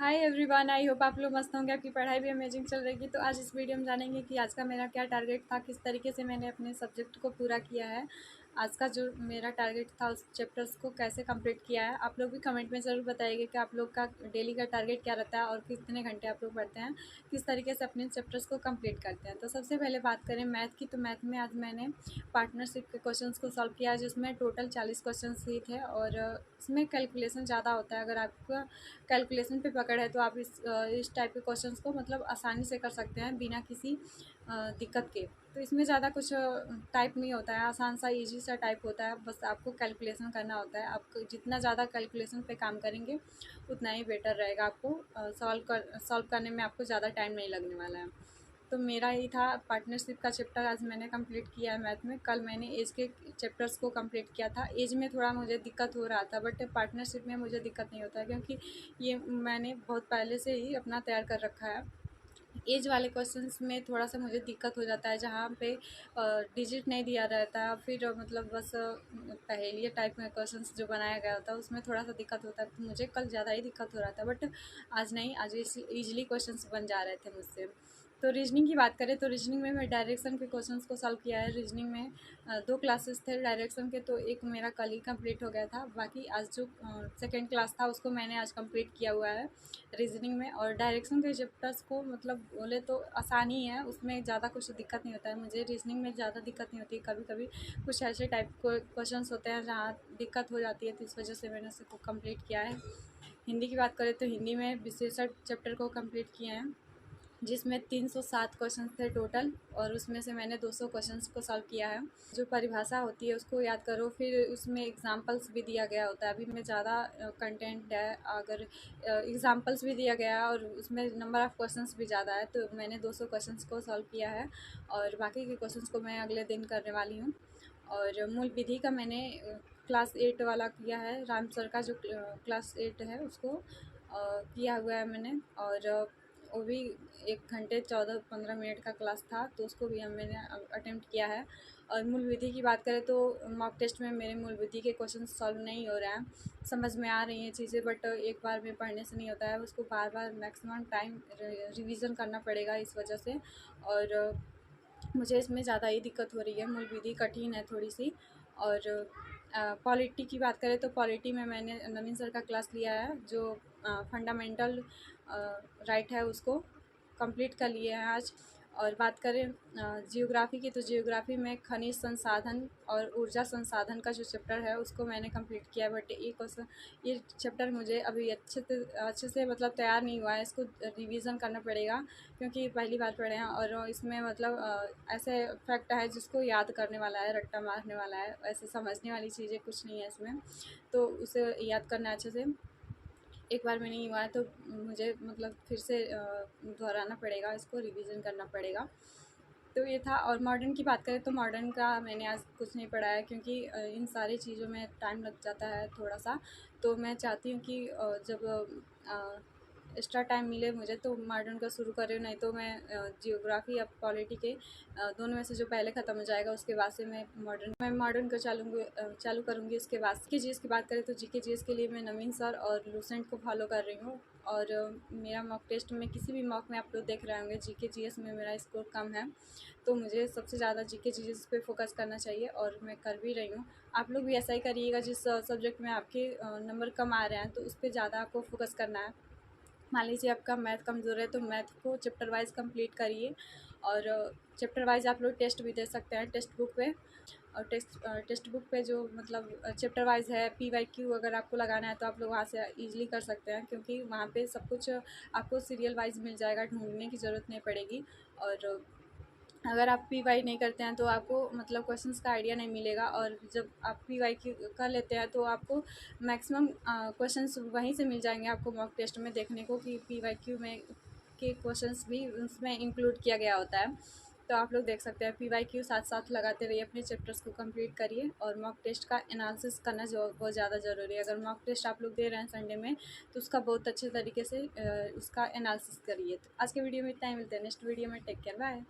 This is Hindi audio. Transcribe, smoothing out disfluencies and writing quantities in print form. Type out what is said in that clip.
हाय एवरीवन, आई होप आप लोग मस्त होंगे, आपकी पढ़ाई भी अमेजिंग चल रही है। तो आज इस वीडियो में जानेंगे कि आज का मेरा क्या टारगेट था, किस तरीके से मैंने अपने सब्जेक्ट को पूरा किया है। आज का जो मेरा टारगेट था उस चैप्टर्स को कैसे कंप्लीट किया है। आप लोग भी कमेंट में ज़रूर बताइएगा कि आप लोग का डेली का टारगेट क्या रहता है और कितने घंटे आप लोग पढ़ते हैं, किस तरीके से अपने चैप्टर्स को कंप्लीट करते हैं। तो सबसे पहले बात करें मैथ की, तो मैथ में आज मैंने पार्टनरशिप के क्वेश्चंस को सॉल्व किया है, जिसमें टोटल 40 क्वेश्चन ही थे और इसमें कैलकुलेशन ज़्यादा होता है। अगर आपका कैलकुलेशन पे पकड़ है तो आप इस टाइप के क्वेश्चंस को मतलब आसानी से कर सकते हैं बिना किसी दिक्कत के। तो इसमें ज़्यादा कुछ टाइप नहीं होता है, आसान सा इजी सा टाइप होता है, बस आपको कैलकुलेशन करना होता है। आप जितना ज़्यादा कैलकुलेशन पे काम करेंगे उतना ही बेटर रहेगा। आपको सॉल्व करने में आपको ज़्यादा टाइम नहीं लगने वाला है। तो मेरा ही था पार्टनरशिप का चैप्टर आज मैंने कंप्लीट किया है मैथ में। कल मैंने एज के चैप्टर्स को कंप्लीट किया था। एज में थोड़ा मुझे दिक्कत हो रहा था, बट पार्टनरशिप में मुझे दिक्कत नहीं होता है क्योंकि ये मैंने बहुत पहले से ही अपना तैयार कर रखा है। एज वाले क्वेश्चंस में थोड़ा सा मुझे दिक्कत हो जाता है, जहाँ पे डिजिट नहीं दिया रहता है, फिर मतलब बस पहेलिया टाइप में क्वेश्चंस जो बनाया गया होता है उसमें थोड़ा सा दिक्कत होता है। तो मुझे कल ज़्यादा ही दिक्कत हो रहा था, बट आज नहीं, आज ईजिली क्वेश्चंस बन जा रहे थे मुझसे। तो रीजनिंग की बात करें तो रीजनिंग में मैं डायरेक्शन के क्वेश्चंस को सॉल्व किया है। रीजनिंग में 2 क्लासेस थे डायरेक्शन के, तो एक मेरा कल ही कंप्लीट हो गया था। बाकी आज जो सेकेंड क्लास था उसको मैंने आज कंप्लीट किया हुआ है रीजनिंग में। और डायरेक्शन के चैप्टर्स को मतलब बोले तो आसान ही है, उसमें ज़्यादा कुछ दिक्कत नहीं होता है। मुझे रीजनिंग में ज़्यादा दिक्कत नहीं होती, कभी कभी कुछ ऐसे टाइप के क्वेश्चंस होते हैं जहाँ दिक्कत हो जाती है, तो इस वजह से मैंने उसको कंप्लीट किया है। हिंदी की बात करें तो हिंदी में विशेषण चैप्टर को कंप्लीट किए हैं, जिसमें 307 क्वेश्चन थे टोटल, और उसमें से मैंने 200 क्वेश्चंस को सॉल्व किया है। जो परिभाषा होती है उसको याद करो, फिर उसमें एग्जांपल्स भी दिया गया होता है। अभी में ज़्यादा कंटेंट है, अगर एग्जांपल्स भी दिया गया है और उसमें नंबर ऑफ़ क्वेश्चंस भी ज़्यादा है, तो मैंने 200 क्वेश्चंस को सॉल्व किया है और बाकी के क्वेश्चंस को मैं अगले दिन करने वाली हूँ। और मूल विधि का मैंने क्लास 8 वाला किया है, राम सर का जो क्लास 8 है उसको किया हुआ है मैंने। और वो भी 1 घंटे 14-15 मिनट का क्लास था, तो उसको भी मैंने अटेम्प्ट किया है। और मूल विधि की बात करें तो मॉक टेस्ट में मेरे मूल विधि के क्वेश्चन सॉल्व नहीं हो रहे हैं, समझ में आ रही हैं चीज़ें, बट एक बार में पढ़ने से नहीं होता है, उसको बार बार मैक्सिमम टाइम रिवीजन करना पड़ेगा इस वजह से। और मुझे इसमें ज़्यादा ही दिक्कत हो रही है, मूल विधि कठिन है थोड़ी सी। और पॉलिटी की बात करें तो पॉलिटी में मैंने नवीन सर का क्लास लिया है, जो फंडामेंटल राइट है उसको कंप्लीट कर लिए हैं आज। और बात करें जियोग्राफी की, तो जियोग्राफी में खनिज संसाधन और ऊर्जा संसाधन का जो चैप्टर है उसको मैंने कंप्लीट किया है, बट ये चैप्टर मुझे अभी अच्छे से मतलब तैयार नहीं हुआ है, इसको रिवीजन करना पड़ेगा क्योंकि पहली बार पढ़े हैं। और इसमें मतलब ऐसे फैक्ट है जिसको याद करने वाला है, रट्टा मारने वाला है, ऐसे समझने वाली चीज़ें कुछ नहीं है इसमें, तो उसे याद करना है अच्छे से। एक बार में नहीं हुआ है तो मुझे मतलब फिर से दोहराना पड़ेगा, इसको रिवीजन करना पड़ेगा। तो ये था। और मॉडर्न की बात करें तो मॉडर्न का मैंने आज कुछ नहीं पढ़ा है क्योंकि इन सारी चीज़ों में टाइम लग जाता है थोड़ा सा। तो मैं चाहती हूँ कि जब एक्स्ट्रा टाइम मिले मुझे तो मॉडर्न का शुरू करें, नहीं तो मैं जियोग्राफी या पॉलिटी के दोनों में से जो पहले ख़त्म हो जाएगा उसके बाद से मैं मॉडर्न को चालू करूँगी। उसके बाद की जीएस की बात करें तो जीके जीएस के लिए मैं नवीन सर और लूसेंट को फॉलो कर रही हूँ। और मेरा मॉक टेस्ट में किसी भी मॉक में आप लोग देख रहे होंगे जीके जीएस में मेरा स्कोर कम है, तो मुझे सबसे ज़्यादा जीके जीएस पे फोकस करना चाहिए और मैं कर भी रही हूँ। आप लोग भी ऐसा ही करिएगा, जिस सब्जेक्ट में आपके नंबर कम आ रहे हैं तो उस पर ज़्यादा आपको फोकस करना है। मान लीजिए आपका मैथ कमज़ोर है तो मैथ को चैप्टर वाइज कंप्लीट करिए, और चैप्टर वाइज आप लोग टेस्ट भी दे सकते हैं टेक्स्ट बुक पे। और टेक्स्ट बुक पे जो मतलब चैप्टर वाइज है, PYQ अगर आपको लगाना है तो आप लोग वहाँ से इजीली कर सकते हैं, क्योंकि वहाँ पे सब कुछ आपको सीरियल वाइज मिल जाएगा, ढूंढने की ज़रूरत नहीं पड़ेगी। और अगर आप PY नहीं करते हैं तो आपको मतलब क्वेश्चंस का आइडिया नहीं मिलेगा, और जब आप PYQ कर लेते हैं तो आपको मैक्सिमम क्वेश्चंस वहीं से मिल जाएंगे आपको मॉक टेस्ट में देखने को, कि PYQ में के क्वेश्चंस भी उसमें इंक्लूड किया गया होता है। तो आप लोग देख सकते हैं PYQ साथ साथ लगाते रहिए, अपने चैप्टर्स को कंप्लीट करिए। और मॉक टेस्ट का एनालिसिस करना जो बहुत ज़्यादा ज़रूरी है। अगर मॉक टेस्ट आप लोग दे रहे हैं संडे में तो उसका बहुत अच्छे तरीके से उसका एनालिसिस करिए। तो आज के वीडियो में इतना ही, मिलते हैं नेक्स्ट वीडियो में। Take care, bye.